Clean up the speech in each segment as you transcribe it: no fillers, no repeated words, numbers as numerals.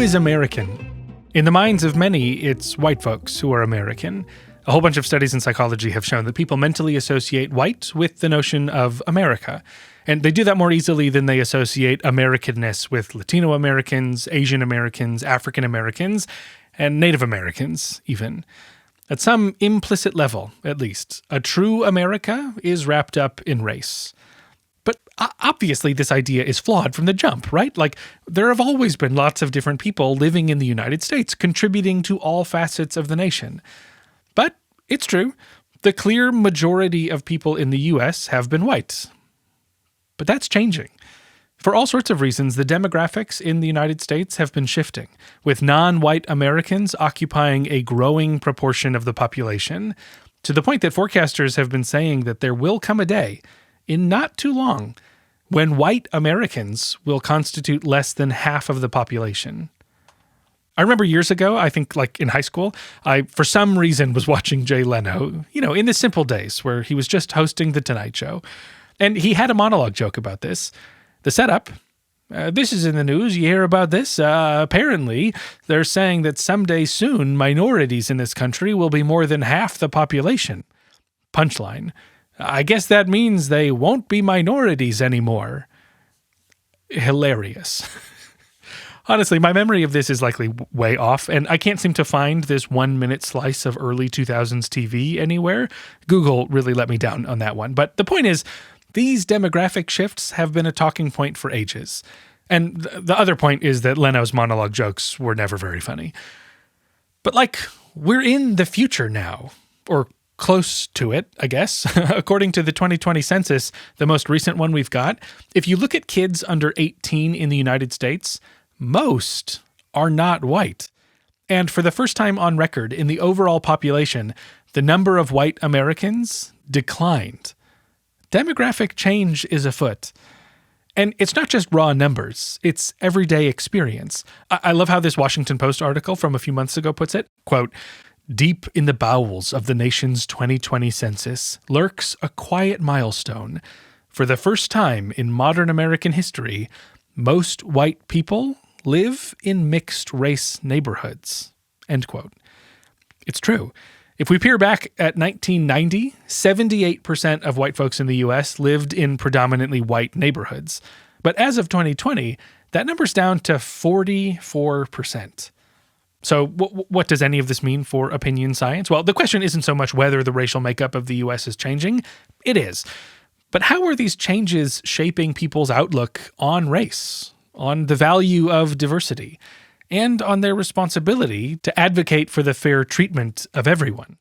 is American? In the minds of many, it's white folks who are American. A whole bunch of studies in psychology have shown that people mentally associate white with the notion of America. And they do that more easily than they associate Americanness with Latino Americans, Asian Americans, African Americans, and Native Americans, even. At some implicit level, at least, a true America is wrapped up in race. But obviously this idea is flawed from the jump, right? Like, there have always been lots of different people living in the United States, contributing to all facets of the nation. But it's true, the clear majority of people in the US have been white. But that's changing. For all sorts of reasons, the demographics in the United States have been shifting, with non-white Americans occupying a growing proportion of the population, to the point that forecasters have been saying that there will come a day, in not too long, when white Americans will constitute less than half of the population. I remember years ago, I think like in high school, I, for some reason, was watching Jay Leno, in the simple days where he was just hosting The Tonight Show. And he had a monologue joke about this. The setup, this is in the news, you hear about this? Apparently, they're saying that someday soon, minorities in this country will be more than half the population. Punchline, I guess that means they won't be minorities anymore. Hilarious. Honestly, my memory of this is likely way off, and I can't seem to find this 1-minute slice of early 2000s TV anywhere. Google really let me down on that one. But the point is, these demographic shifts have been a talking point for ages. And the other point is that Leno's monologue jokes were never very funny. But we're in the future now, or close to it, I guess. According to the 2020 census, the most recent one we've got, if you look at kids under 18 in the United States, most are not white. And for the first time on record in the overall population, the number of white Americans declined. Demographic change is afoot. And it's not just raw numbers, it's everyday experience. I love how this Washington Post article from a few months ago puts it, quote, "Deep in the bowels of the nation's 2020 census lurks a quiet milestone. For the first time in modern American history, most white people live in mixed-race neighborhoods." End quote. It's true. If we peer back at 1990, 78% of white folks in the U.S. lived in predominantly white neighborhoods. But as of 2020, that number's down to 44%. So what does any of this mean for opinion science? Well, the question isn't so much whether the racial makeup of the U.S. is changing. It is. But how are these changes shaping people's outlook on race, on the value of diversity, and on their responsibility to advocate for the fair treatment of everyone?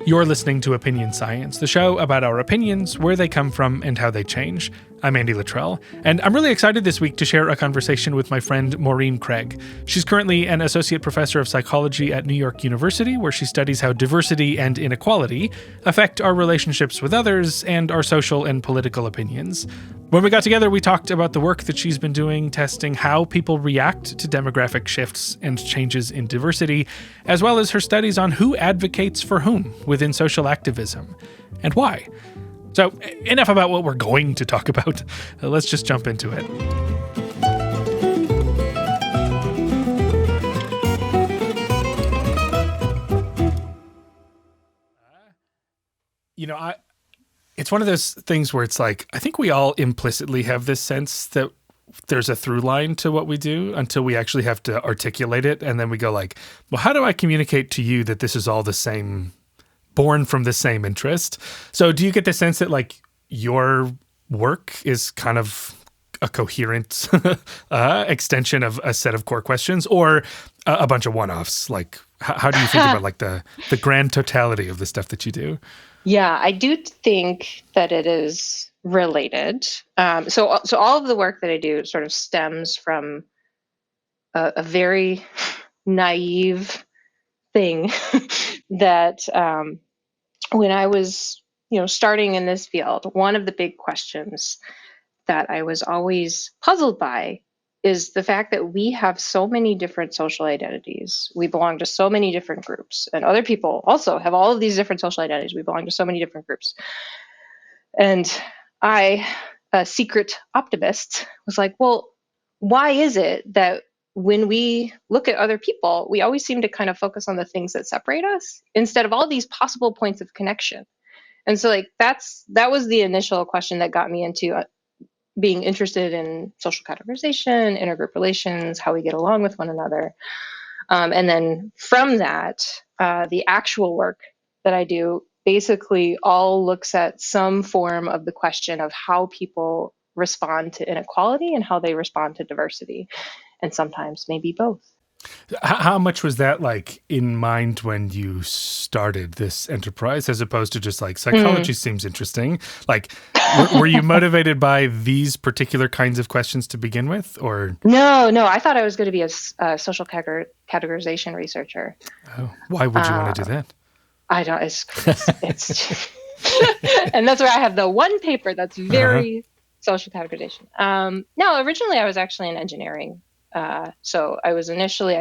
You're listening to Opinion Science, the show about our opinions, where they come from, and how they change. I'm Andy Luttrell, and I'm really excited this week to share a conversation with my friend Maureen Craig. She's currently an associate professor of psychology at New York University, where she studies how diversity and inequality affect our relationships with others and our social and political opinions. When we got together, we talked about the work that she's been doing, testing how people react to demographic shifts and changes in diversity, as well as her studies on who advocates for whom within social activism, and why. So, enough about what we're going to talk about. Let's just jump into it. It's one of those things where it's like, I think we all implicitly have this sense that there's a through line to what we do until we actually have to articulate it. And then we go like, well, how do I communicate to you that this is all the same, born from the same interest? So do you get the sense that your work is kind of a coherent extension of a set of core questions, or a bunch of one-offs? How do you think about the grand totality of the stuff that you do? Yeah, I do think that it is related. So all of the work that I do sort of stems from a very naive thing that when I was, starting in this field, one of the big questions that I was always puzzled by is the fact that we have so many different social identities. We belong to so many different groups, and other people also have all of these different social identities. We belong to so many different groups. And I, a secret optimist, was like, well, why is it that when we look at other people, we always seem to kind of focus on the things that separate us instead of all these possible points of connection? And so like that was the initial question that got me into being interested in social categorization, intergroup relations, how we get along with one another. And then from that, the actual work that I do basically all looks at some form of the question of how people respond to inequality and how they respond to diversity, and sometimes maybe both. How much was that like in mind when you started this enterprise, as opposed to just like psychology seems interesting? Like, were you motivated by these particular kinds of questions to begin with, or? No, I thought I was going to be a social categorization researcher. Oh, why would you want to do that? I don't, it's and that's where I have the one paper that's very social categorization. No, originally I was actually in engineering. So I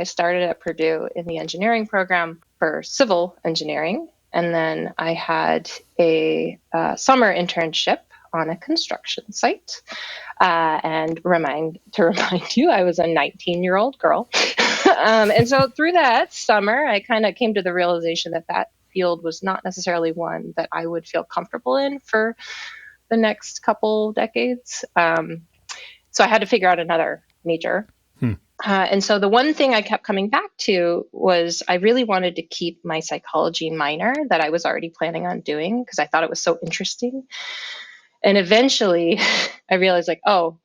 started at Purdue in the engineering program for civil engineering. And then I had a summer internship on a construction site. And remind you, I was a 19-year-old girl. And so through that summer, I kind of came to the realization that field was not necessarily one that I would feel comfortable in for the next couple decades. So I had to figure out another major. And so the one thing I kept coming back to was I really wanted to keep my psychology minor that I was already planning on doing because I thought it was so interesting. And eventually I realized like, oh,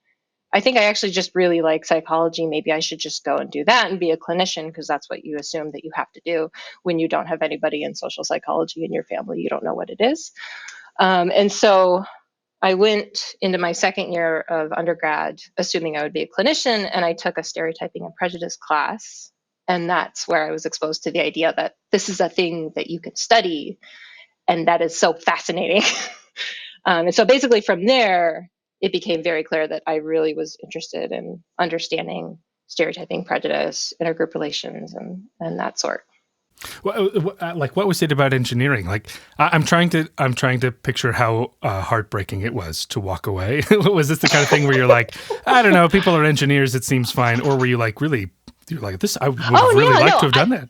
I think I actually just really like psychology. Maybe I should just go and do that and be a clinician because that's what you assume that you have to do when you don't have anybody in social psychology in your family. You don't know what it is. And so I went into my second year of undergrad assuming I would be a clinician, and I took a stereotyping and prejudice class. And that's where I was exposed to the idea that this is a thing that you can study, and that is so fascinating. And so basically from there, it became very clear that I really was interested in understanding stereotyping, prejudice, intergroup relations, and that sort. Like, what was it about engineering? Like, I'm trying to picture how heartbreaking it was to walk away. Was this the kind of thing where you're like, I don't know, people are engineers, it seems fine, or were you like really, you're like, this, I would have really liked to have done that.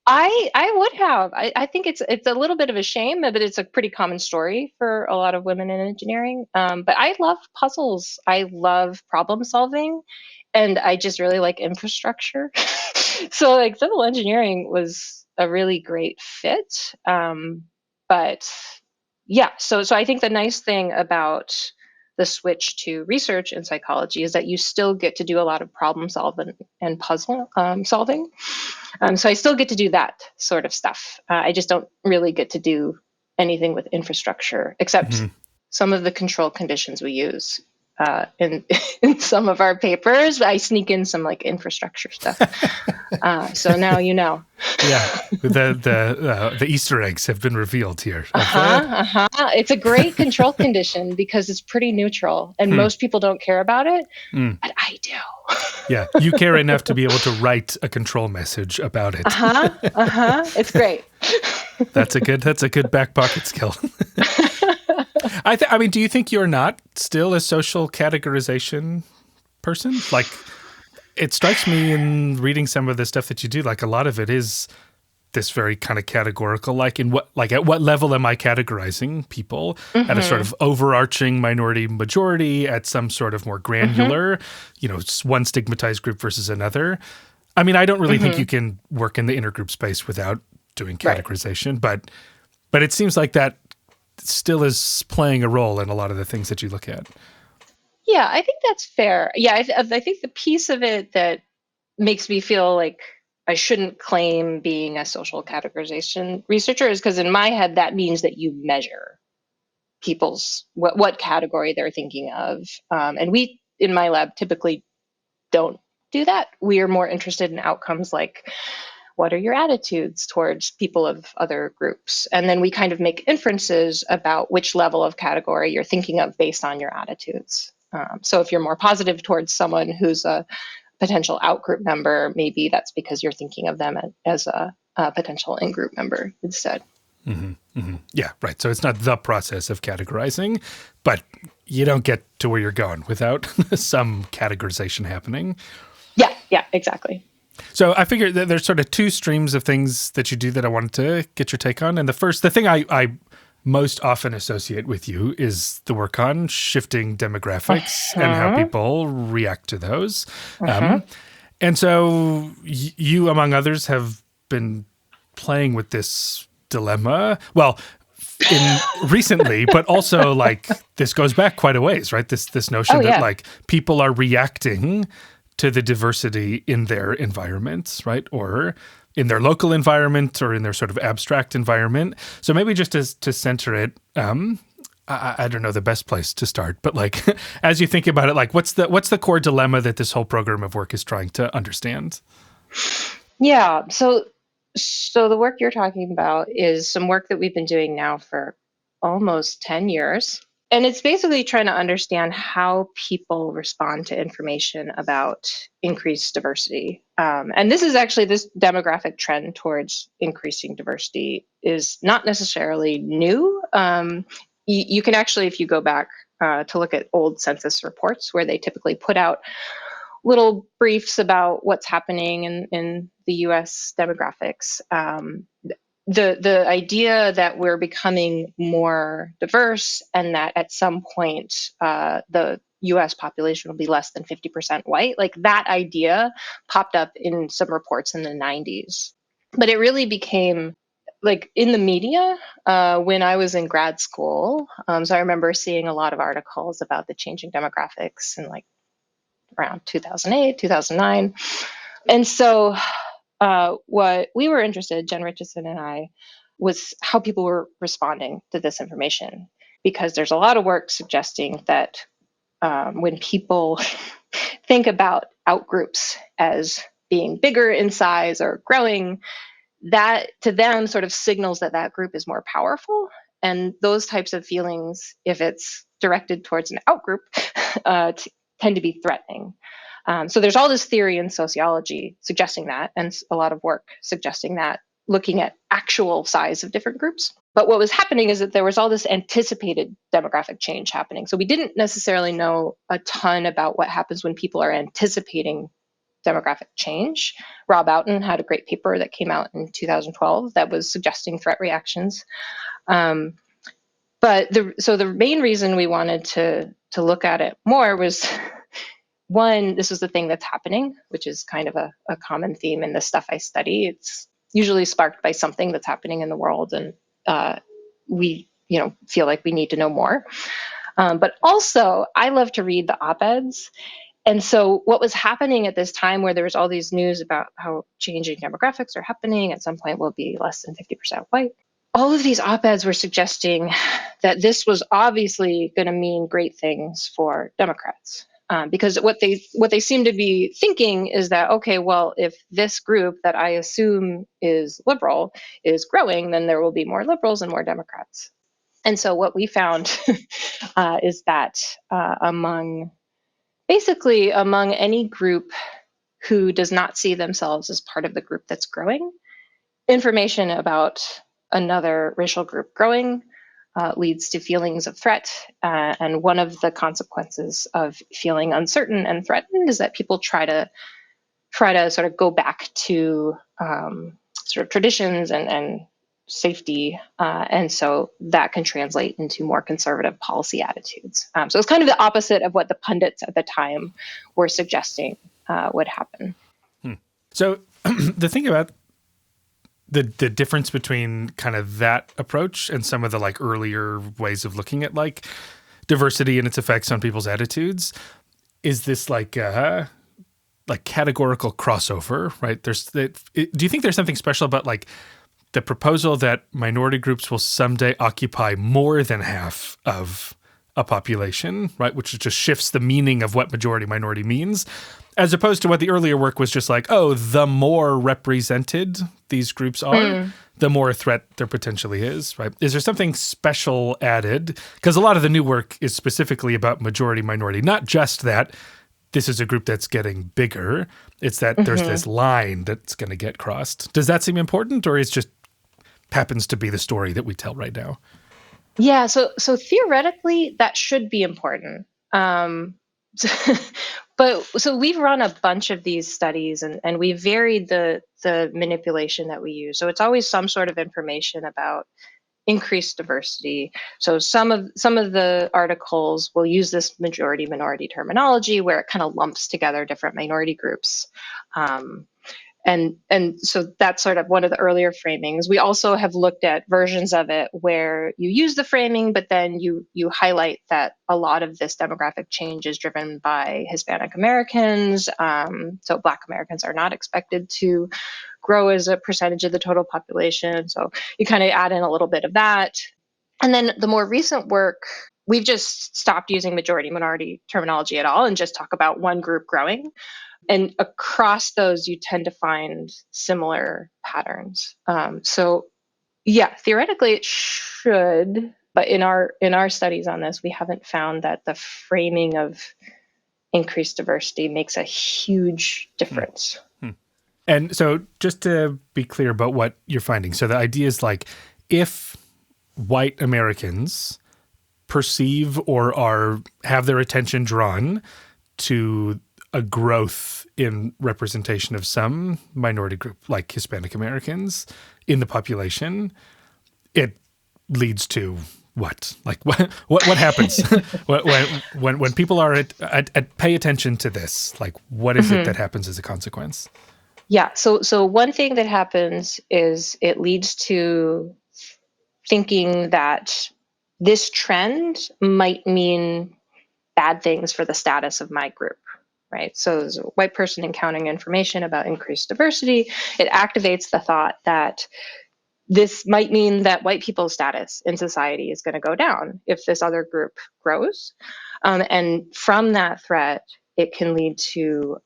I would have. I think it's a little bit of a shame, but it's a pretty common story for a lot of women in engineering. But I love puzzles. I love problem solving, and I just really like infrastructure. So like civil engineering was a really great fit. But yeah, so I think the nice thing about the switch to research in psychology is that you still get to do a lot of problem solving and puzzle solving. So I still get to do that sort of stuff. I just don't really get to do anything with infrastructure, except some of the control conditions we use in in some of our papers. I sneak in some like infrastructure stuff. So now you know. Yeah, the Easter eggs have been revealed here. It's a great control condition because it's pretty neutral, and most people don't care about it, but I do. Yeah, you care enough to be able to write a control message about it. It's great. That's a good back pocket skill. I mean, do you think you're not still a social categorization person? Like, it strikes me in reading some of the stuff that you do, like a lot of it is this very kind of categorical, like at what level am I categorizing people at a sort of overarching minority majority, at some sort of more granular, one stigmatized group versus another. I mean, I don't really think you can work in the intergroup space without doing categorization, but it seems like that still is playing a role in a lot of the things that you look at. Yeah, I think that's fair. Yeah, I think the piece of it that makes me feel like I shouldn't claim being a social categorization researcher is because in my head, that means that you measure people's what category they're thinking of. And we, in my lab, typically don't do that. We are more interested in outcomes like, what are your attitudes towards people of other groups? And then we kind of make inferences about which level of category you're thinking of based on your attitudes. So if you're more positive towards someone who's a potential out-group member, maybe that's because you're thinking of them as a potential in-group member instead. Yeah, right. So it's not the process of categorizing, but you don't get to where you're going without some categorization happening. Yeah, exactly. So I figured that there's sort of two streams of things that you do that I wanted to get your take on. And the thing I most often associate with you is the work on shifting demographics and how people react to those. And so you, among others, have been playing with this dilemma. Well, recently, but also like this goes back quite a ways, right? This notion that like people are reacting to the diversity in their environments, right? Or in their local environment or in their sort of abstract environment. So maybe just to center it, I don't know the best place to start, but like as you think about it, like what's the core dilemma that this whole program of work is trying to understand? Yeah. So the work you're talking about is some work that we've been doing now for almost 10 years. And it's basically trying to understand how people respond to information about increased diversity. And this is actually this demographic trend towards increasing diversity is not necessarily new. You can actually, if you go back to look at old census reports where they typically put out little briefs about what's happening in the US demographics. The idea that we're becoming more diverse and that at some point the US population will be less than 50% white, like that idea popped up in some reports in the 90s. But it really became like in the media when I was in grad school. So I remember seeing a lot of articles about the changing demographics and like around 2008, 2009. And so what we were interested, Jen Richardson and I, was how people were responding to this information. Because there's a lot of work suggesting that when people think about outgroups as being bigger in size or growing, that to them sort of signals that that group is more powerful. And those types of feelings, if it's directed towards an outgroup, tend to be threatening. So there's all this theory in sociology suggesting that, and a lot of work suggesting that, looking at actual size of different groups. But what was happening is that there was all this anticipated demographic change happening. So we didn't necessarily know a ton about what happens when people are anticipating demographic change. Rob Outten had a great paper that came out in 2012 that was suggesting threat reactions. But the main reason we wanted to look at it more was, one, this is the thing that's happening, which is kind of a common theme in the stuff I study. It's usually sparked by something that's happening in the world, and we feel like we need to know more. But also, I love to read the op-eds. And so what was happening at this time where there was all these news about how changing demographics are happening, at some point we'll be less than 50% white. All of these op-eds were suggesting that this was obviously going to mean great things for Democrats. Because what they seem to be thinking is that, okay, well, if this group that I assume is liberal is growing, then there will be more liberals and more Democrats. And so what we found is that among any group who does not see themselves as part of the group that's growing, information about another racial group growing leads to feelings of threat. And one of the consequences of feeling uncertain and threatened is that people try to sort of go back to sort of traditions and safety. And so that can translate into more conservative policy attitudes. So it's kind of the opposite of what the pundits at the time were suggesting would happen. So the thing about the difference between kind of that approach and some of the like earlier ways of looking at like diversity and its effects on people's attitudes is this like categorical crossover, right? Do you think there's something special about like the proposal that minority groups will someday occupy more than half of a population, right? Which just shifts the meaning of what majority minority means, as opposed to what the earlier work was just like, oh, the more represented these groups are, the more a threat there potentially is, right? Is there something special added? Because a lot of the new work is specifically about majority minority, not just that this is a group that's getting bigger. It's that there's this line that's going to get crossed. Does that seem important, or is just happens to be the story that we tell right now? Yeah, so theoretically that should be important. But so we've run a bunch of these studies, and we varied the manipulation that we use. So it's always some sort of information about increased diversity. So some of the articles will use this majority minority terminology where it kind of lumps together different minority groups. And so that's sort of one of the earlier framings. We also have looked at versions of it where you use the framing, but then you highlight that a lot of this demographic change is driven by Hispanic Americans. So Black Americans are not expected to grow as a percentage of the total population. So you kind of add in a little bit of that. And then the more recent work, we've just stopped using majority minority terminology at all and just talk about one group growing. And across those, you tend to find similar patterns. So yeah, theoretically it should, but in our studies on this, we haven't found that the framing of increased diversity makes a huge difference. And so just to be clear about what you're finding, so the idea is like, if white Americans perceive or have their attention drawn to a growth in representation of some minority group, like Hispanic Americans, in the population, it leads to what? Like what happens when people are at pay attention to this? Like, what is it that happens as a consequence? Yeah. So one thing that happens is it leads to thinking that this trend might mean bad things for the status of my group, right? So as a white person encountering information about increased diversity, it activates the thought that this might mean that white people's status in society is going to go down if this other group grows. And from that threat, it can lead to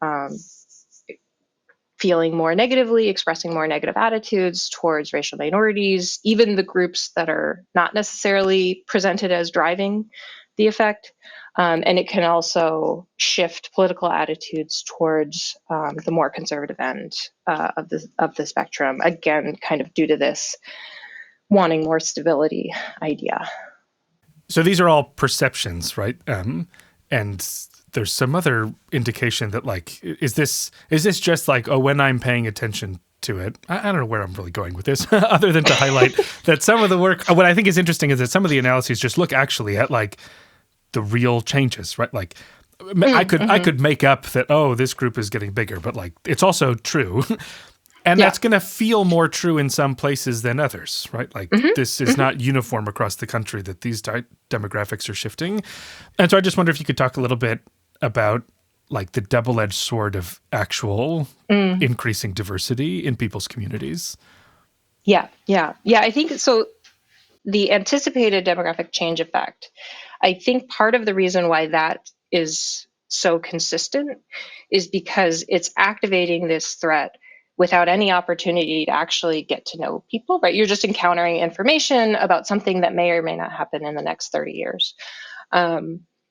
feeling more negatively, expressing more negative attitudes towards racial minorities, even the groups that are not necessarily presented as driving the effect. And it can also shift political attitudes towards the more conservative end of the spectrum, again, kind of due to this wanting more stability idea. So these are all perceptions, right? And there's some other indication that, like, is this just like, oh, when I'm paying attention to it, I don't know where I'm really going with this, other than to highlight that some of the work, what I think is interesting is that some of the analyses just look actually at like the real changes, right? Like I could make up that, oh, this group is getting bigger, but like it's also true. And that's going to feel more true in some places than others, right? Like this is not uniform across the country that these demographics are shifting. And so I just wonder if you could talk a little bit about like the double-edged sword of actual increasing diversity in people's communities. Yeah. I think so. The anticipated demographic change effect, I think part of the reason why that is so consistent is because it's activating this threat without any opportunity to actually get to know people, right? You're just encountering information about something that may or may not happen in the next 30 years.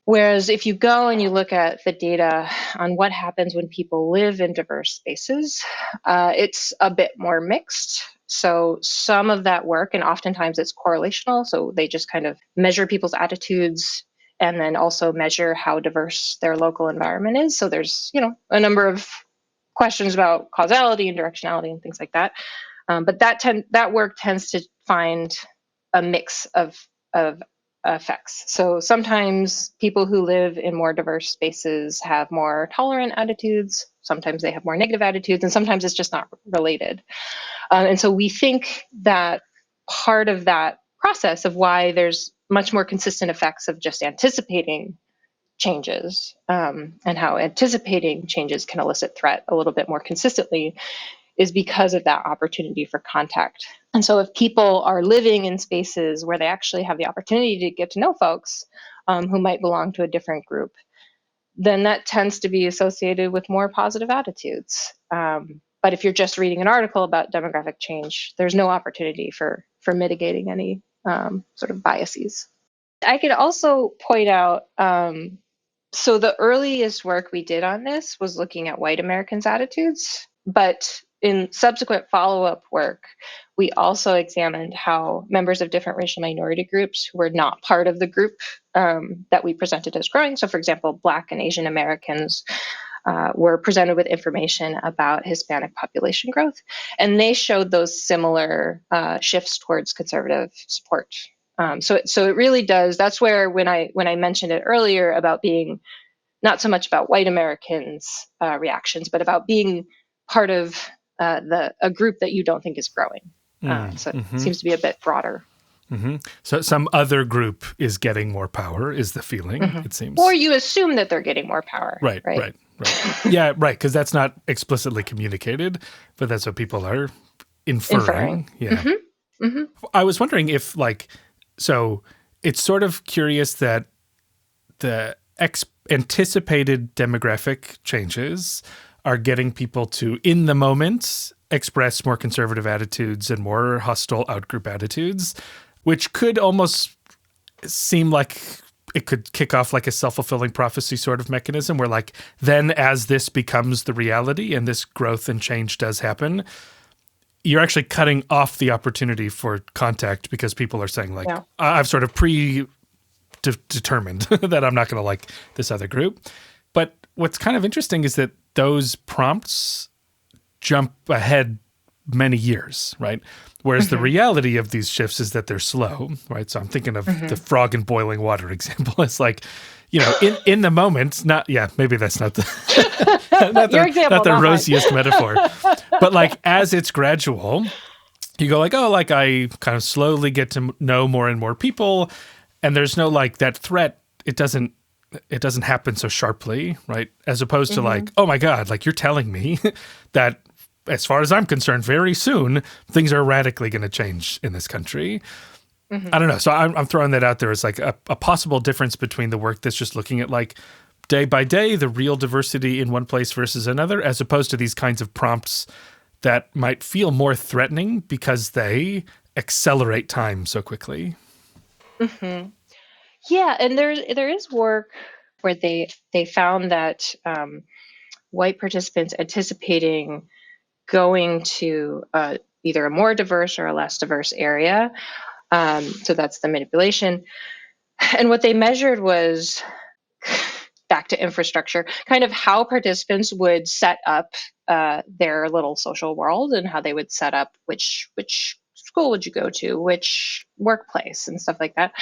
Whereas if you go and you look at the data on what happens when people live in diverse spaces, it's a bit more mixed. So some of that work, and oftentimes it's correlational, so they just kind of measure people's attitudes and then also measure how diverse their local environment is. So there's, a number of questions about causality and directionality and things like that. But that work tends to find a mix of effects. So sometimes people who live in more diverse spaces have more tolerant attitudes. Sometimes they have more negative attitudes, and sometimes it's just not related. And so we think that part of that process of why there's much more consistent effects of just anticipating changes and how anticipating changes can elicit threat a little bit more consistently is because of that opportunity for contact. And so if people are living in spaces where they actually have the opportunity to get to know folks who might belong to a different group, then that tends to be associated with more positive attitudes. But if you're just reading an article about demographic change, there's no opportunity for mitigating any sort of biases. I could also point out, so the earliest work we did on this was looking at white Americans' attitudes, but in subsequent follow-up work, we also examined how members of different racial minority groups who were not part of the group that we presented as growing, so for example, Black and Asian Americans, were presented with information about Hispanic population growth, and they showed those similar shifts towards conservative support. So it really does. That's where when I mentioned it earlier about being not so much about white Americans' reactions, but about being part of a group that you don't think is growing. So it seems to be a bit broader. So some other group is getting more power, is the feeling, it seems. Or you assume that they're getting more power. Right. Yeah, right, because that's not explicitly communicated, but that's what people are inferring. Yeah. I was wondering if, so it's sort of curious that the anticipated demographic changes are getting people to, in the moment, express more conservative attitudes and more hostile outgroup attitudes, which could almost seem like it could kick off like a self-fulfilling prophecy sort of mechanism where then as this becomes the reality and this growth and change does happen, you're actually cutting off the opportunity for contact because people are saying I've sort of determined that I'm not going to like this other group. But what's kind of interesting is that those prompts jump ahead many years, right? Whereas the reality of these shifts is that they're slow, right? So I'm thinking of the frog in boiling water example. It's in the moment, maybe that's not the not the rosiest metaphor. But as it's gradual, you go I kind of slowly get to know more and more people, and there's no that threat. It doesn't happen so sharply, right? As opposed to oh my God, you're telling me that as far as I'm concerned, very soon things are radically going to change in this country. I don't know. So I'm throwing that out there as a possible difference between the work that's just looking at day by day, the real diversity in one place versus another, as opposed to these kinds of prompts that might feel more threatening because they accelerate time so quickly. Yeah, and there is work where they found that white participants anticipating going to either a more diverse or a less diverse area, so that's the manipulation, and what they measured was, back to infrastructure, kind of how participants would set up their little social world and how they would set up which school would you go to, which workplace, and stuff like that.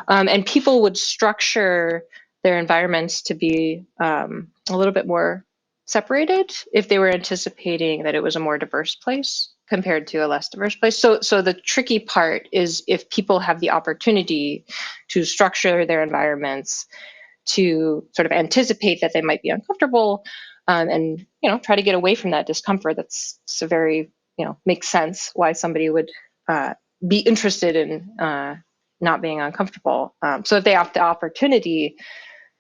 And people would structure their environments to be a little bit more separated if they were anticipating that it was a more diverse place compared to a less diverse place. So the tricky part is if people have the opportunity to structure their environments to sort of anticipate that they might be uncomfortable, and try to get away from that discomfort. That's so very makes sense why somebody would be interested in not being uncomfortable. So if they have the opportunity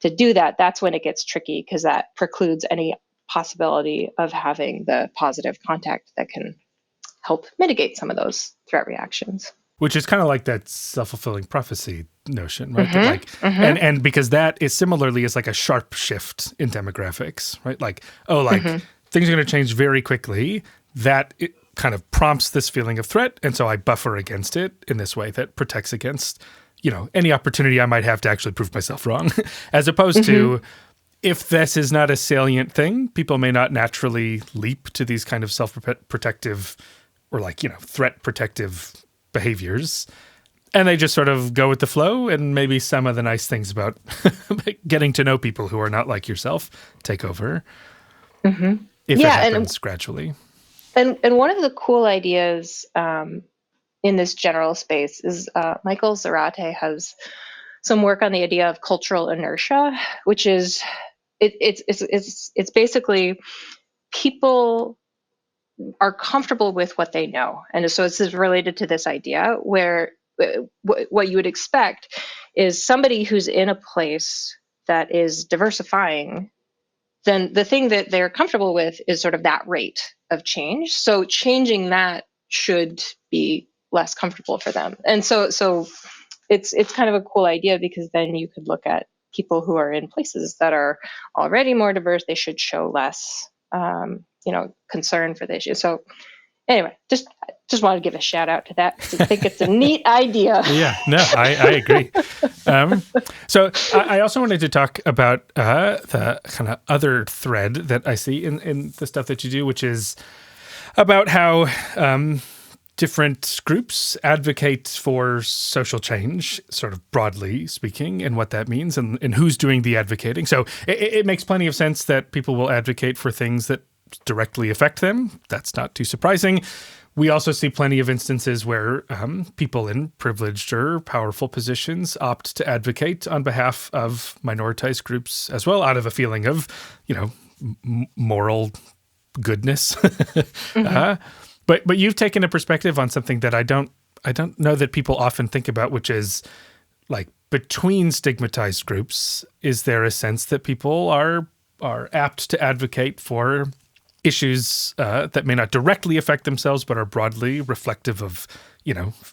to do that, that's when it gets tricky, because that precludes any possibility of having the positive contact that can help mitigate some of those threat reactions. Which is kind of like that self-fulfilling prophecy notion, right? That and because that is similarly is a sharp shift in demographics, right? Things are going to change very quickly. That it kind of prompts this feeling of threat, and so I buffer against it in this way that protects against, any opportunity I might have to actually prove myself wrong. As opposed to, if this is not a salient thing, people may not naturally leap to these kind of self-protective or threat protective behaviors, and they just sort of go with the flow, and maybe some of the nice things about getting to know people who are not like yourself take over. If it happens gradually. And one of the cool ideas in this general space is Michael Zarate has some work on the idea of cultural inertia, which is it's basically people are comfortable with what they know. And so it's related to this idea where what you would expect is somebody who's in a place that is diversifying, then the thing that they're comfortable with is sort of that rate of change. So changing that should be less comfortable for them. And so it's kind of a cool idea, because then you could look at people who are in places that are already more diverse. They should show less concern for the issue. So anyway, just want to give a shout out to that, because I think it's a neat idea. Yeah, no, I agree. So I also wanted to talk about the kind of other thread that I see in the stuff that you do, which is about how different groups advocate for social change, sort of broadly speaking, and what that means and who's doing the advocating. So it makes plenty of sense that people will advocate for things that directly affect them. That's not too surprising. We also see plenty of instances where people in privileged or powerful positions opt to advocate on behalf of minoritized groups as well, out of a feeling of, moral goodness. Mm-hmm. But you've taken a perspective on something that I don't know that people often think about, which is like between stigmatized groups. Is there a sense that people are apt to advocate for issues that may not directly affect themselves, but are broadly reflective of,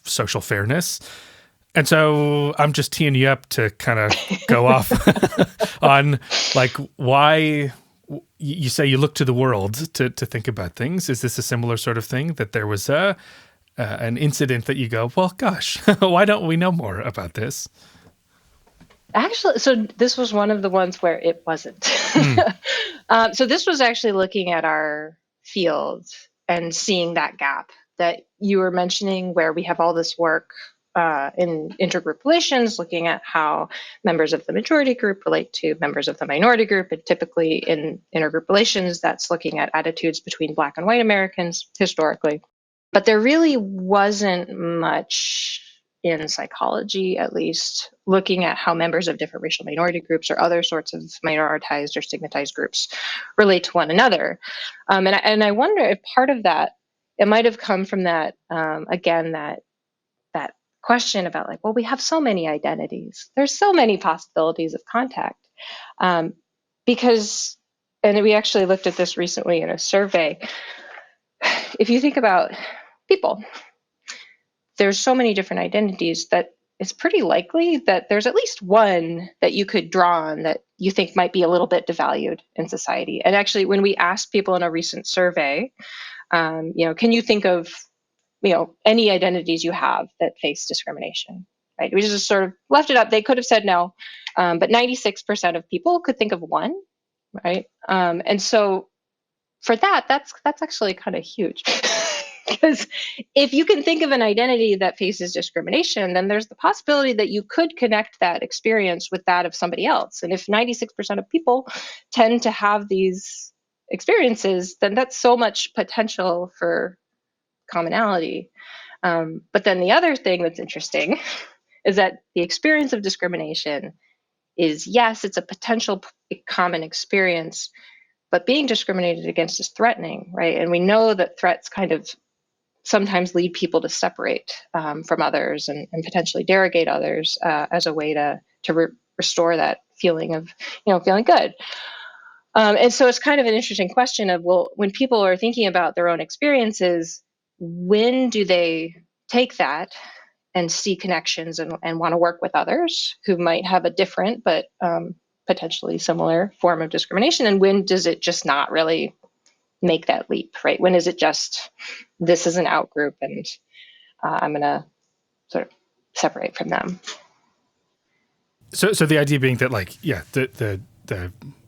social fairness? And so I'm just teeing you up to kind of go off on like why you say you look to the world to think about things. Is this a similar sort of thing, that there was an incident that you go, well, gosh, why don't we know more about this? Actually, so this was one of the ones where it wasn't. So this was actually looking at our field and seeing that gap that you were mentioning, where we have all this work in intergroup relations, looking at how members of the majority group relate to members of the minority group. And typically in intergroup relations, that's looking at attitudes between Black and white Americans historically. But there really wasn't much in psychology, at least, looking at how members of different racial minority groups or other sorts of minoritized or stigmatized groups relate to one another. And I wonder if part of that, it might have come from that, again, that question about like, well, we have so many identities. There's so many possibilities of contact. Because, and we actually looked at this recently in a survey, if you think about people, there's so many different identities that it's pretty likely that there's at least one that you could draw on that you think might be a little bit devalued in society. And actually, when we asked people in a recent survey, can you think of any identities you have that face discrimination, right? We just sort of left it up. They could have said no, but 96% of people could think of one, right? And so for that's actually kind of huge. Because if you can think of an identity that faces discrimination, then there's the possibility that you could connect that experience with that of somebody else. And if 96% of people tend to have these experiences, then that's so much potential for commonality. But then the other thing that's interesting is that the experience of discrimination is, yes, it's a potential common experience, but being discriminated against is threatening, right? And we know that threats kind of sometimes lead people to separate from others and potentially derogate others as a way to restore that feeling of, feeling good. And so it's kind of an interesting question of, well, when people are thinking about their own experiences, when do they take that and see connections and want to work with others who might have a different but potentially similar form of discrimination? And when does it just not really make that leap, right? When is it just, this is an out group and I'm going to sort of separate from them? So the idea being that, like, yeah, the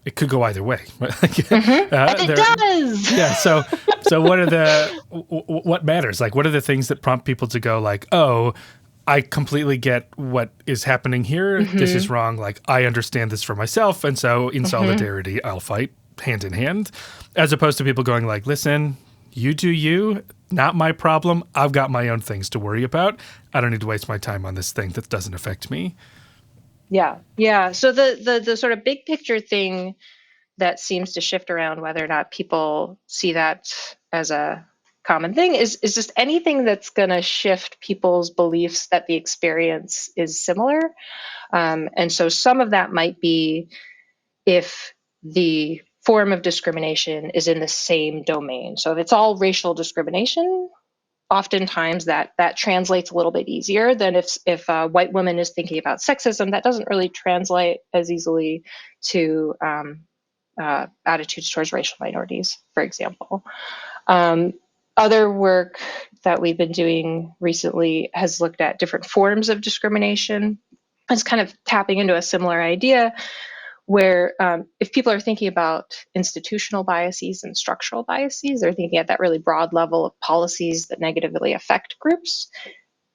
it could go either way. Right? And it does. Yeah. So what matters? Like, what are the things that prompt people to go like, oh, I completely get what is happening here. This is wrong. Like, I understand this for myself. And so in solidarity, I'll fight hand in hand, as opposed to people going like, listen, you do you, not my problem. I've got my own things to worry about. I don't need to waste my time on this thing that doesn't affect me. Yeah. So the sort of big picture thing that seems to shift around whether or not people see that as a common thing is just anything that's going to shift people's beliefs that the experience is similar. And so some of that might be if the form of discrimination is in the same domain. So if it's all racial discrimination, oftentimes that translates a little bit easier than if a white woman is thinking about sexism. That doesn't really translate as easily to attitudes towards racial minorities, for example. Other work that we've been doing recently has looked at different forms of discrimination. It's kind of tapping into a similar idea where if people are thinking about institutional biases and structural biases, they're thinking at that really broad level of policies that negatively affect groups.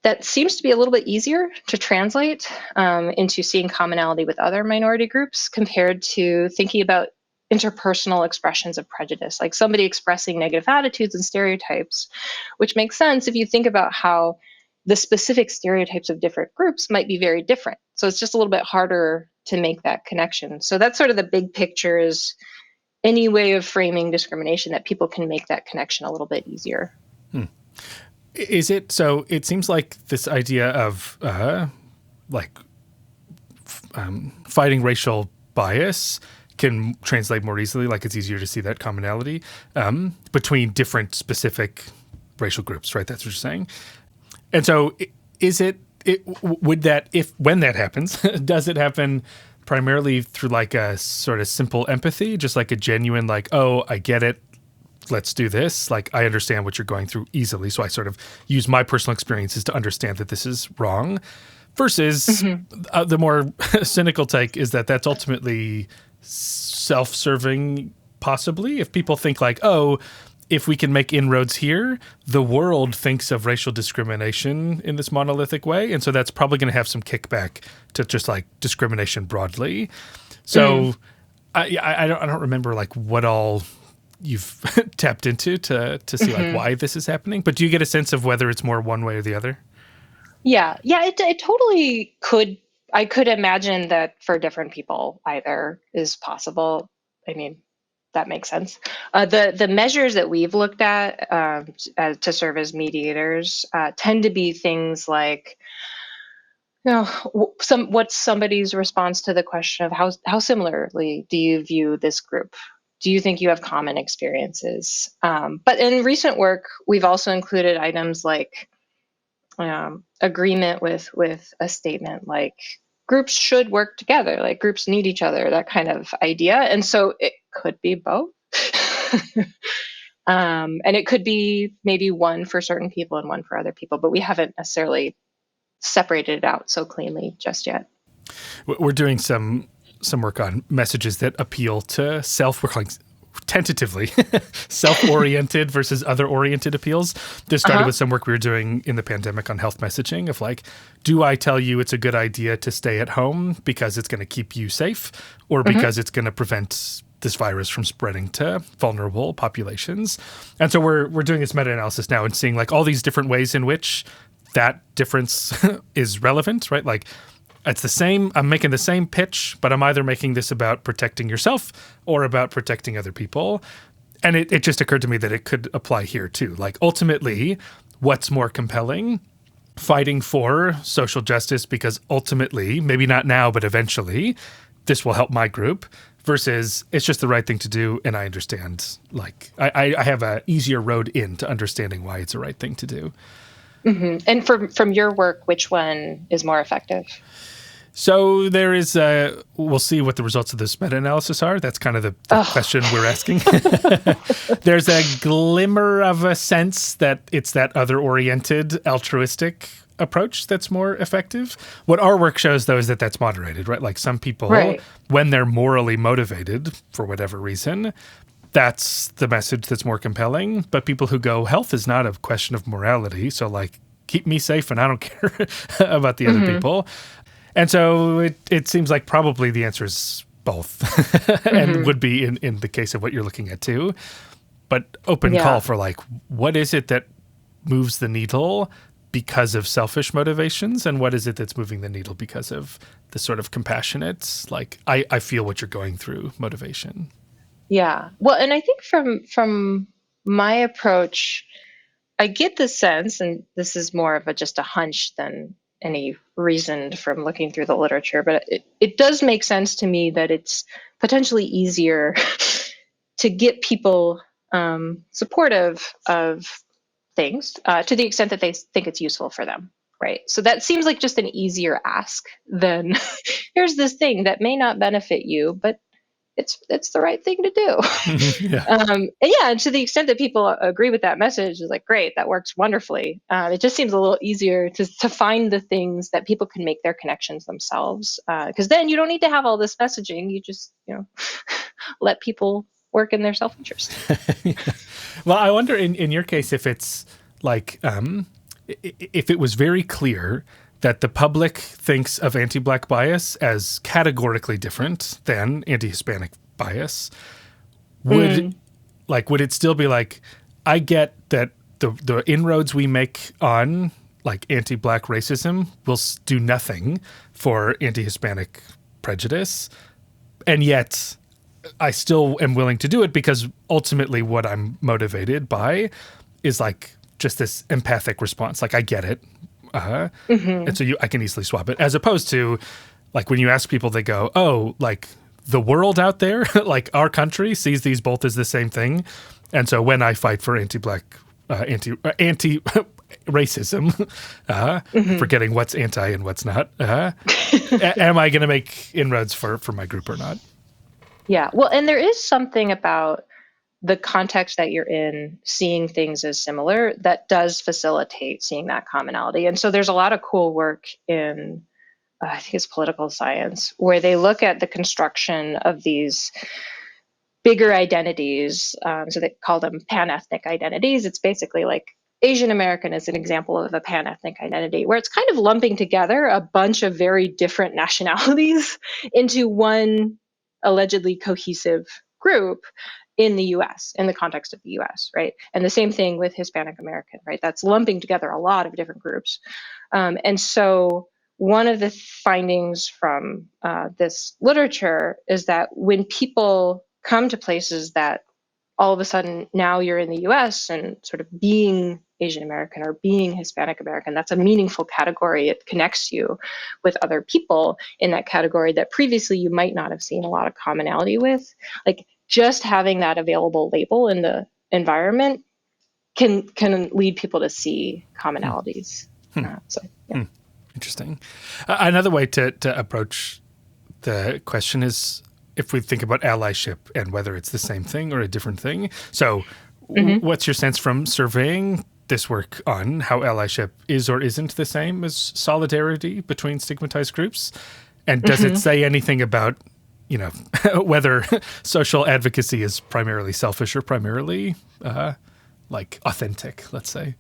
That seems to be a little bit easier to translate into seeing commonality with other minority groups compared to thinking about interpersonal expressions of prejudice, like somebody expressing negative attitudes and stereotypes, which makes sense if you think about how the specific stereotypes of different groups might be very different. So it's just a little bit harder to make that connection. So that's sort of the big picture, is any way of framing discrimination that people can make that connection a little bit easier. Is it so? It seems like this idea of fighting racial bias can translate more easily. Like it's easier to see that commonality between different specific racial groups, right? That's what you're saying. And so, would that, when that happens, does it happen primarily through like a sort of simple empathy, just like a genuine like, oh, I get it, let's do this. Like I understand what you're going through easily, so I sort of use my personal experiences to understand that this is wrong. Versus the more cynical take is that that's ultimately self-serving, possibly. If people think like, oh, if we can make inroads here, the world thinks of racial discrimination in this monolithic way. And so that's probably going to have some kickback to just like discrimination broadly. So I don't remember like what all you've tapped into to see like why this is happening. But do you get a sense of whether it's more one way or the other? Yeah, it totally could. I could imagine that for different people, either is possible. I mean, that makes sense. The measures that we've looked at to serve as mediators tend to be things like, what's somebody's response to the question of how similarly do you view this group? Do you think you have common experiences? But in recent work, we've also included items like agreement with a statement like groups should work together, like groups need each other, that kind of idea. And so it could be both. And it could be maybe one for certain people and one for other people, but we haven't necessarily separated it out so cleanly just yet. We're doing some work on messages that appeal to self. We're calling tentatively self-oriented versus other-oriented appeals. This started with some work we were doing in the pandemic on health messaging of like, do I tell you it's a good idea to stay at home because it's going to keep you safe or because it's going to prevent this virus from spreading to vulnerable populations? And so we're doing this meta-analysis now and seeing like all these different ways in which that difference is relevant, right? Like, it's the same, I'm making the same pitch, but I'm either making this about protecting yourself or about protecting other people. And it just occurred to me that it could apply here too. Like ultimately, what's more compelling? Fighting for social justice because ultimately, maybe not now, but eventually, this will help my group, versus it's just the right thing to do and I understand, like I have an easier road in to understanding why it's the right thing to do. And from your work, which one is more effective? So there is we'll see what the results of this meta-analysis are. That's kind of the question we're asking. There's a glimmer of a sense that it's that other-oriented, altruistic approach that's more effective. What our work shows, though, is that that's moderated, right? Like some people, when they're morally motivated for whatever reason, that's the message that's more compelling. But people who go, health is not a question of morality, so like keep me safe and I don't care about the other people. And so it seems like probably the answer is both and would be in the case of what you're looking at too. But open call for like, what is it that moves the needle because of selfish motivations? And what is it that's moving the needle because of the sort of compassionate, like, I feel what you're going through motivation? Yeah. Well, and I think from my approach, I get the sense, and this is more of just a hunch than any reasoned from looking through the literature, but it does make sense to me that it's potentially easier to get people supportive of things to the extent that they think it's useful for them, right? So that seems like just an easier ask than here's this thing that may not benefit you, but it's the right thing to do. Yeah. And yeah, and to the extent that people agree with that message, is like great, that works wonderfully. It just seems a little easier to find the things that people can make their connections themselves, because then you don't need to have all this messaging. You just let people work in their self-interest. Yeah. Well, I wonder in your case if it's like if it was very clear that the public thinks of anti-Black bias as categorically different than anti-Hispanic bias, would it still be like, I get that the inroads we make on like anti-Black racism will do nothing for anti-Hispanic prejudice, and yet I still am willing to do it because ultimately what I'm motivated by is like just this empathic response. Like I get it. And so I can easily swap it, as opposed to like when you ask people, they go, oh, like the world out there, like our country sees these both as the same thing. And so when I fight for anti-Black, anti racism, forgetting what's anti and what's not, am I going to make inroads for my group or not? Yeah, well, and there is something about the context that you're in, seeing things as similar, that does facilitate seeing that commonality. And so there's a lot of cool work in, I think it's political science, where they look at the construction of these bigger identities. So they call them pan-ethnic identities. It's basically like Asian American is an example of a pan-ethnic identity, where it's kind of lumping together a bunch of very different nationalities into one allegedly cohesive group in the US, in the context of the US, right? And the same thing with Hispanic American, right? That's lumping together a lot of different groups. And so one of the findings from this literature is that when people come to places that all of a sudden now you're in the US and sort of being Asian American or being Hispanic American, that's a meaningful category. It connects you with other people in that category that previously you might not have seen a lot of commonality with. Like just having that available label in the environment can lead people to see commonalities. So yeah. Interesting. Another way to approach the question is if we think about allyship and whether it's the same thing or a different thing. So what's your sense from surveying this work on how allyship is or isn't the same as solidarity between stigmatized groups? And does it say anything about, whether social advocacy is primarily selfish or primarily like authentic, let's say?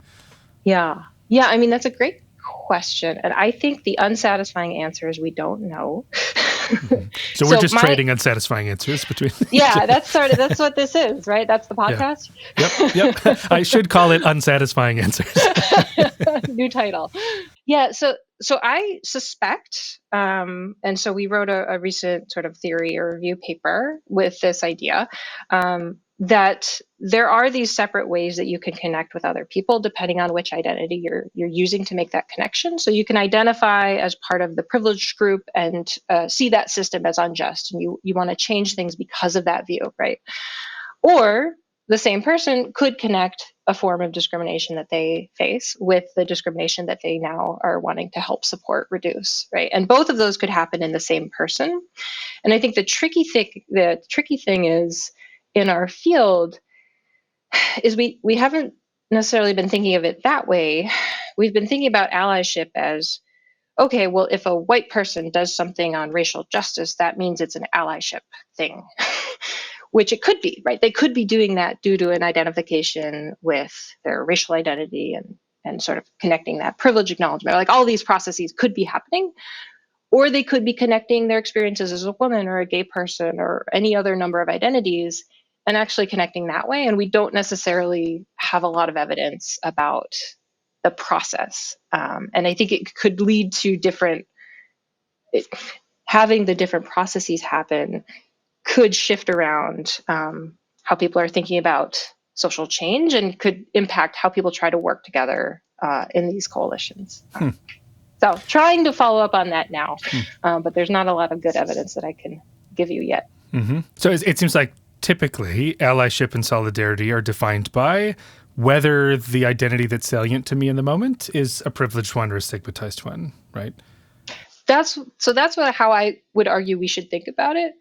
Yeah. Yeah. I mean, that's a great question. And I think the unsatisfying answer is we don't know. So we're just trading unsatisfying answers between. Yeah, that's what this is, right? That's the podcast. Yeah. Yep. I should call it unsatisfying answers. New title. Yeah. So I suspect, and so we wrote a recent sort of theory or review paper with this idea, that there are these separate ways that you can connect with other people depending on which identity you're using to make that connection. So you can identify as part of the privileged group and see that system as unjust, and you want to change things because of that view, right? Or the same person could connect a form of discrimination that they face with the discrimination that they now are wanting to help support reduce, right? And both of those could happen in the same person. And I think the tricky thing is, in our field, is we haven't necessarily been thinking of it that way. We've been thinking about allyship as, okay, well, if a white person does something on racial justice, that means it's an allyship thing, which it could be, right? They could be doing that due to an identification with their racial identity and sort of connecting that privilege acknowledgement. Like all these processes could be happening, or they could be connecting their experiences as a woman or a gay person or any other number of identities and actually connecting that way. And we don't necessarily have a lot of evidence about the process. And I think it could lead to having the different processes happen could shift around how people are thinking about social change and could impact how people try to work together in these coalitions. So trying to follow up on that now, but there's not a lot of good evidence that I can give you yet. So it seems like typically allyship and solidarity are defined by whether the identity that's salient to me in the moment is a privileged one or a stigmatized one, right? That's how I would argue we should think about it.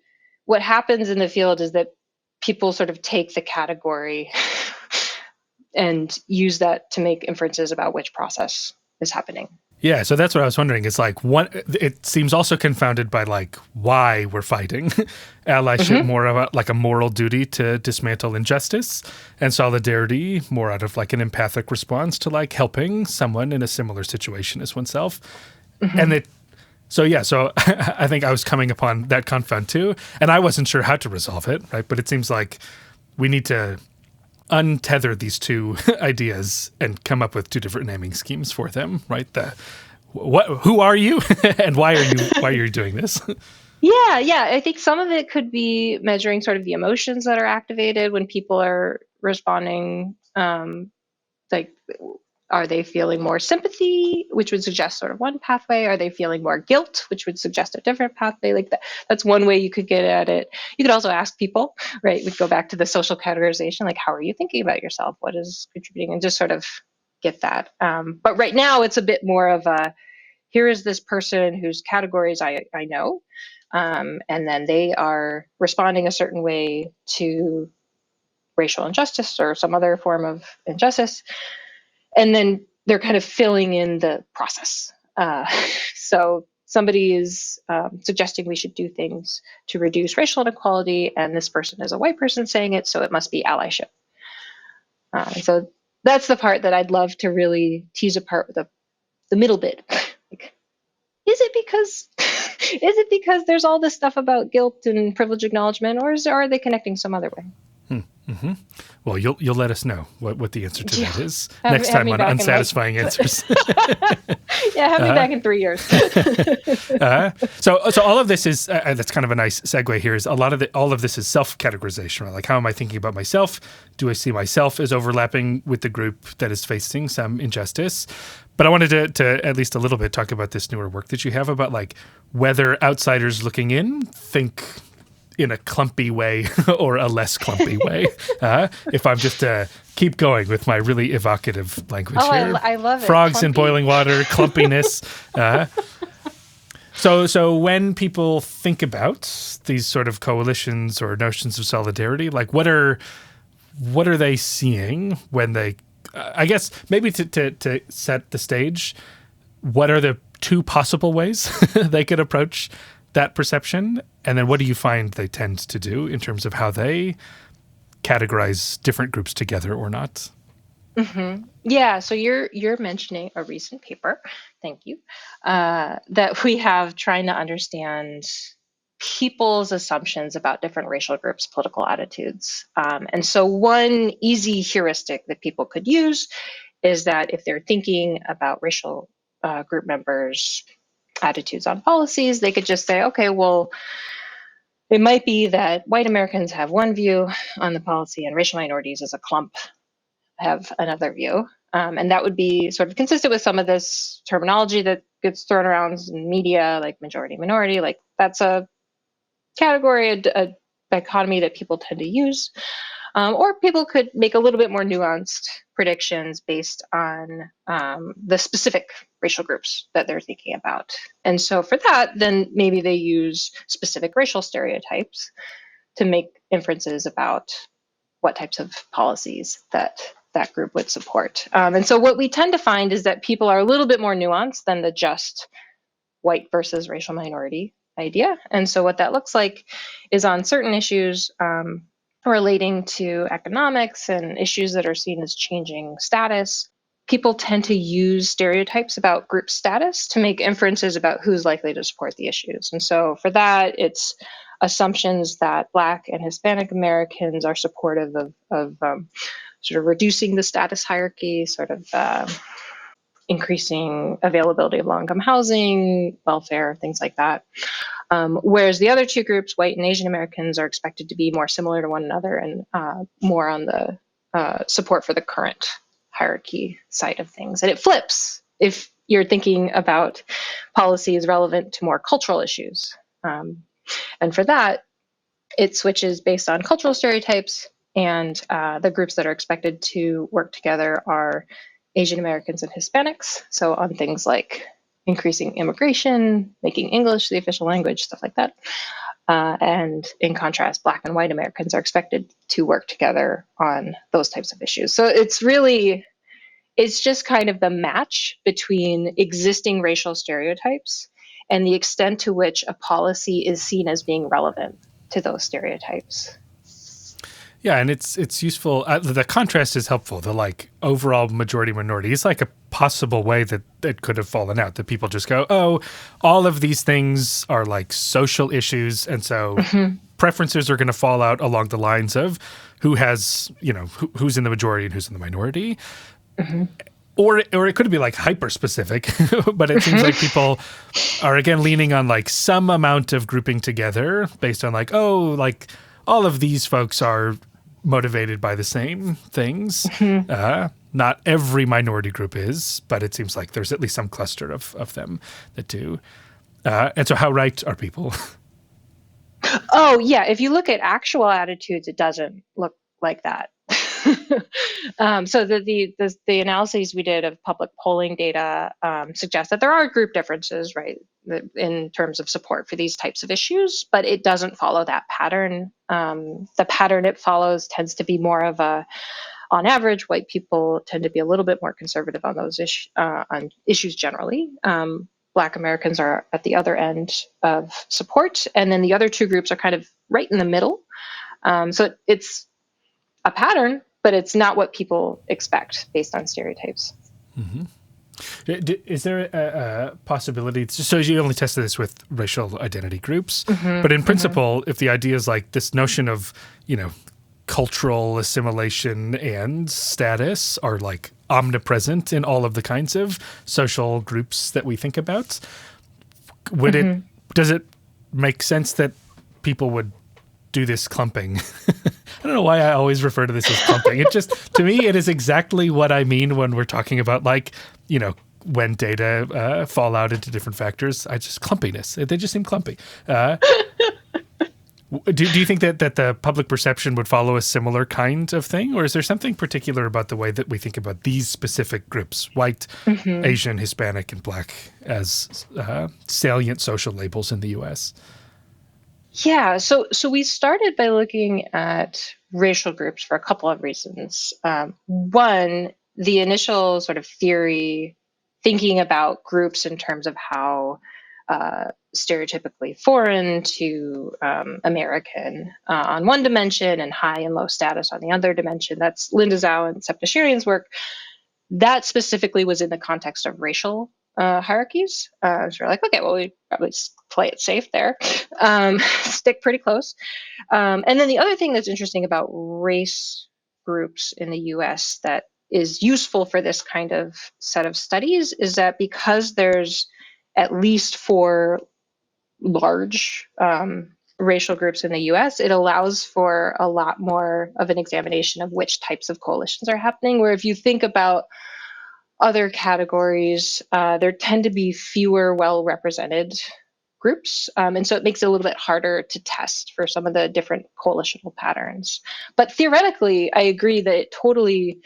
What happens in the field is that people sort of take the category and use that to make inferences about which process is happening. Yeah, so that's what I was wondering. It's like it seems also confounded by like why we're fighting. Allyship more of a moral duty to dismantle injustice, and solidarity more out of like an empathic response to like helping someone in a similar situation as oneself. And so I think I was coming upon that confound too, and I wasn't sure how to resolve it, right? But it seems like we need to untether these two ideas and come up with two different naming schemes for them, right? Who are you and why are you doing this? Yeah. I think some of it could be measuring sort of the emotions that are activated when people are responding. Like, are they feeling more sympathy, which would suggest sort of one pathway? Are they feeling more guilt, which would suggest a different pathway? Like that's one way you could get at it. You could also ask people, right? We'd go back to the social categorization, like how are you thinking about yourself? What is contributing? And just sort of get that. But right now it's a bit more of a, here is this person whose categories I know. And then they are responding a certain way to racial injustice or some other form of injustice. And then they're kind of filling in the process. So somebody is suggesting we should do things to reduce racial inequality, and this person is a white person saying it, so it must be allyship. So that's the part that I'd love to really tease apart with the middle bit. Like, is it because there's all this stuff about guilt and privilege acknowledgement, or are they connecting some other way? Well, you'll let us know what the answer to that is next time on Unsatisfying Answers. Have me back in 3 years. So all of this is that's kind of a nice segue here. Is all of this is self-categorization, right? Like how am I thinking about myself? Do I see myself as overlapping with the group that is facing some injustice? But I wanted to at least a little bit talk about this newer work that you have about like whether outsiders looking in think in a clumpy way or a less clumpy way. If I'm just keep going with my really evocative language here. I love it. Frogs Clumpy. in boiling water, clumpiness. So when people think about these sort of coalitions or notions of solidarity, like what are they seeing when they, I guess maybe to set the stage, what are the two possible ways they could approach that perception, and then what do you find they tend to do in terms of how they categorize different groups together or not? Yeah, so you're mentioning a recent paper, thank you, that we have trying to understand people's assumptions about different racial groups' political attitudes. And so one easy heuristic that people could use is that if they're thinking about racial group members' attitudes on policies, they could just say, okay, well, it might be that white Americans have one view on the policy and racial minorities as a clump have another view. And that would be sort of consistent with some of this terminology that gets thrown around in media, like majority minority. Like that's a category, a dichotomy that people tend to use. Or people could make a little bit more nuanced predictions based on the specific racial groups that they're thinking about. And so for that, then maybe they use specific racial stereotypes to make inferences about what types of policies that group would support. And so what we tend to find is that people are a little bit more nuanced than the just white versus racial minority idea. And so what that looks like is on certain issues relating to economics and issues that are seen as changing status, people tend to use stereotypes about group status to make inferences about who's likely to support the issues. And so for that, it's assumptions that Black and Hispanic Americans are supportive of sort of reducing the status hierarchy, sort of increasing availability of low-income housing, welfare, things like that. Whereas the other two groups, white and Asian Americans, are expected to be more similar to one another and more on the support for the current hierarchy side of things. And it flips if you're thinking about policies relevant to more cultural issues. And for that, it switches based on cultural stereotypes, and the groups that are expected to work together are Asian Americans and Hispanics. So on things like increasing immigration, making English the official language, stuff like that. And in contrast, Black and white Americans are expected to work together on those types of issues. So it's just kind of the match between existing racial stereotypes and the extent to which a policy is seen as being relevant to those stereotypes. Yeah, and it's useful. The contrast is helpful. The like overall majority minority is like a possible way that it could have fallen out. That people just go, oh, all of these things are like social issues, and so preferences are going to fall out along the lines of who has, who's in the majority and who's in the minority. Or it could be like hyper specific, but it seems like people are again leaning on like some amount of grouping together based on like, oh, like all of these folks are motivated by the same things. Not every minority group is, but it seems like there's at least some cluster of them that do. And so how right are people? Oh, yeah. If you look at actual attitudes, it doesn't look like that. So the analyses we did of public polling data suggest that there are group differences, right, in terms of support for these types of issues, but it doesn't follow that pattern. The pattern it follows tends to be more of on average, white people tend to be a little bit more conservative on those on issues generally. Black Americans are at the other end of support, and then the other two groups are kind of right in the middle. So it's a pattern, but it's not what people expect based on stereotypes. Is there a possibility? So you only tested this with racial identity groups, but in principle, if the idea is like this notion of, cultural assimilation and status are like omnipresent in all of the kinds of social groups that we think about, does it make sense that people would do this clumping? I don't know why I always refer to this as clumping. It just, to me, it is exactly what I mean when we're talking about like, when data fall out into different factors. Clumpiness. They just seem clumpy. Do you think that the public perception would follow a similar kind of thing? Or is there something particular about the way that we think about these specific groups, white, Asian, Hispanic, and Black, as salient social labels in the U.S.? Yeah, so we started by looking at racial groups for a couple of reasons. One, the initial sort of theory, thinking about groups in terms of how stereotypically foreign to American on one dimension and high and low status on the other dimension. That's Linda Zhao and Septa Sherian's work. That specifically was in the context of racial hierarchies. So we're like, okay, well, we probably play it safe there, stick pretty close. And then the other thing that's interesting about race groups in the US that is useful for this kind of set of studies is that because there's at least 4 large racial groups in the US, it allows for a lot more of an examination of which types of coalitions are happening. Where if you think about other categories, there tend to be fewer well-represented groups. And so it makes it a little bit harder to test for some of the different coalitional patterns. But theoretically, I agree that it totally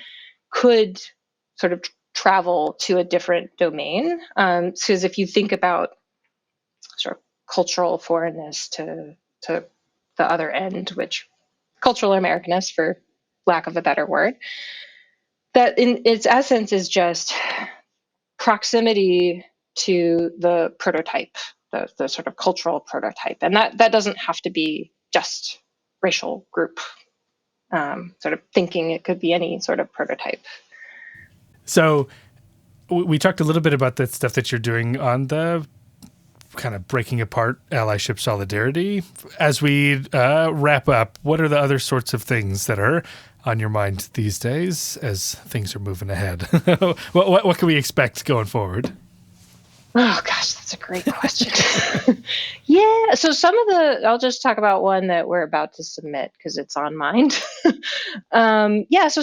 could sort of travel to a different domain. Because if you think about sort of cultural foreignness to the other end, which cultural Americanness, for lack of a better word, that in its essence is just proximity to the prototype, the sort of cultural prototype. And that doesn't have to be just racial group sort of thinking. It could be any sort of prototype. So we talked a little bit about the stuff that you're doing on the kind of breaking apart allyship solidarity. As we wrap up, what are the other sorts of things that are on your mind these days as things are moving ahead? What can we expect going forward? Oh gosh, that's a great question. Yeah. So I'll just talk about one that we're about to submit because it's on mind. Yeah. So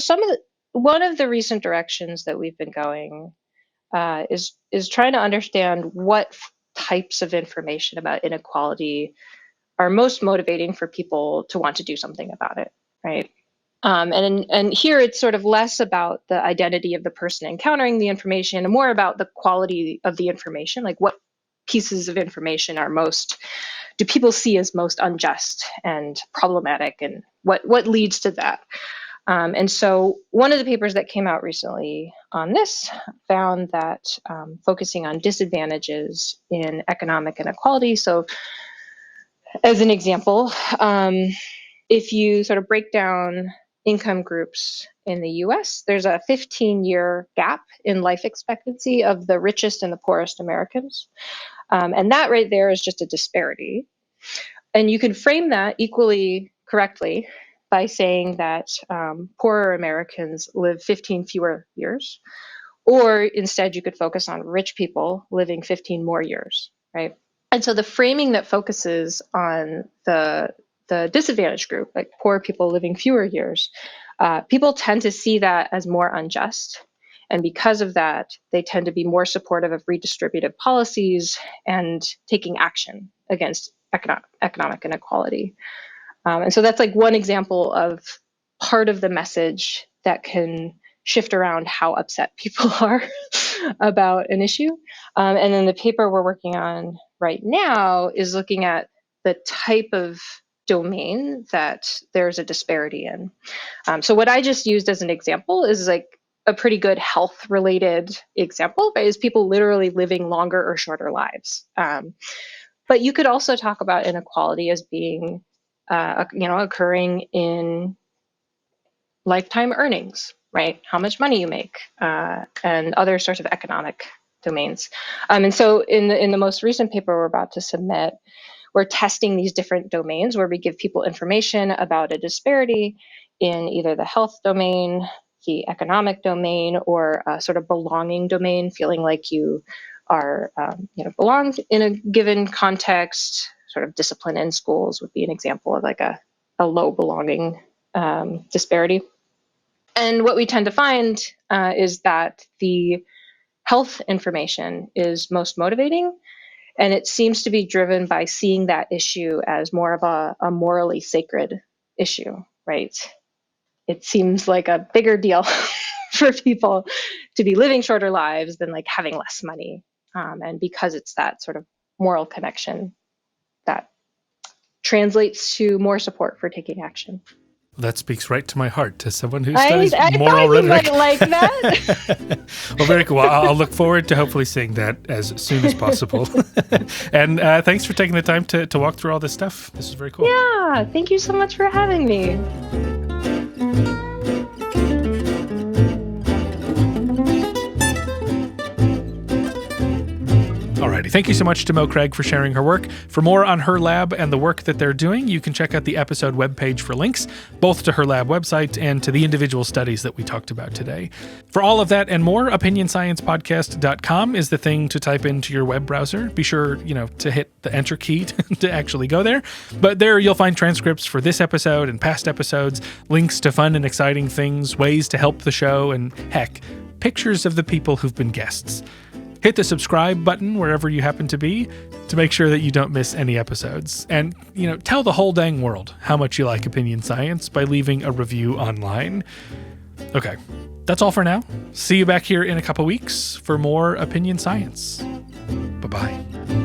one of the recent directions that we've been going is trying to understand what types of information about inequality are most motivating for people to want to do something about it, right? And here it's sort of less about the identity of the person encountering the information and more about the quality of the information, like what pieces of information do people see as most unjust and problematic, and what leads to that. And so one of the papers that came out recently on this found that focusing on disadvantages in economic inequality. So as an example, if you sort of break down income groups in the US, there's a 15-year gap in life expectancy of the richest and the poorest Americans. And that right there is just a disparity. And you can frame that equally correctly by saying that poorer Americans live 15 fewer years, or instead you could focus on rich people living 15 more years, right? And so the framing that focuses on the disadvantaged group, like poor people living fewer years, people tend to see that as more unjust. And because of that, they tend to be more supportive of redistributive policies and taking action against economic inequality. And so that's like one example of part of the message that can shift around how upset people are about an issue. And then the paper we're working on right now is looking at the type of domain that there's a disparity in. So what I just used as an example is like a pretty good health related example, right? Is people literally living longer or shorter lives. But you could also talk about inequality as being, occurring in lifetime earnings, right? How much money you make, and other sorts of economic domains. And so in the most recent paper we're about to submit, we're testing these different domains where we give people information about a disparity in either the health domain, the economic domain, or a sort of belonging domain, feeling like you are, belong in a given context. Sort of discipline in schools would be an example of like a low belonging disparity. And what we tend to find is that the health information is most motivating. And it seems to be driven by seeing that issue as more of a morally sacred issue, right? It seems like a bigger deal for people to be living shorter lives than like having less money. And because it's that sort of moral connection that translates to more support for taking action. That speaks right to my heart, to someone who I studies moral thought you rhetoric. might like that. Well, very cool. I'll look forward to hopefully seeing that as soon as possible. And thanks for taking the time to walk through all this stuff. This is very cool. Yeah, thank you so much for having me. Alrighty, thank you so much to Mo Craig for sharing her work. For more on her lab and the work that they're doing, you can check out the episode webpage for links, both to her lab website and to the individual studies that we talked about today. For all of that and more, opinionsciencepodcast.com is the thing to type into your web browser. Be sure, to hit the enter key to actually go there. But there you'll find transcripts for this episode and past episodes, links to fun and exciting things, ways to help the show, and heck, pictures of the people who've been guests. Hit the subscribe button wherever you happen to be to make sure that you don't miss any episodes. And, tell the whole dang world how much you like Opinion Science by leaving a review online. Okay, that's all for now. See you back here in a couple weeks for more Opinion Science. Bye-bye.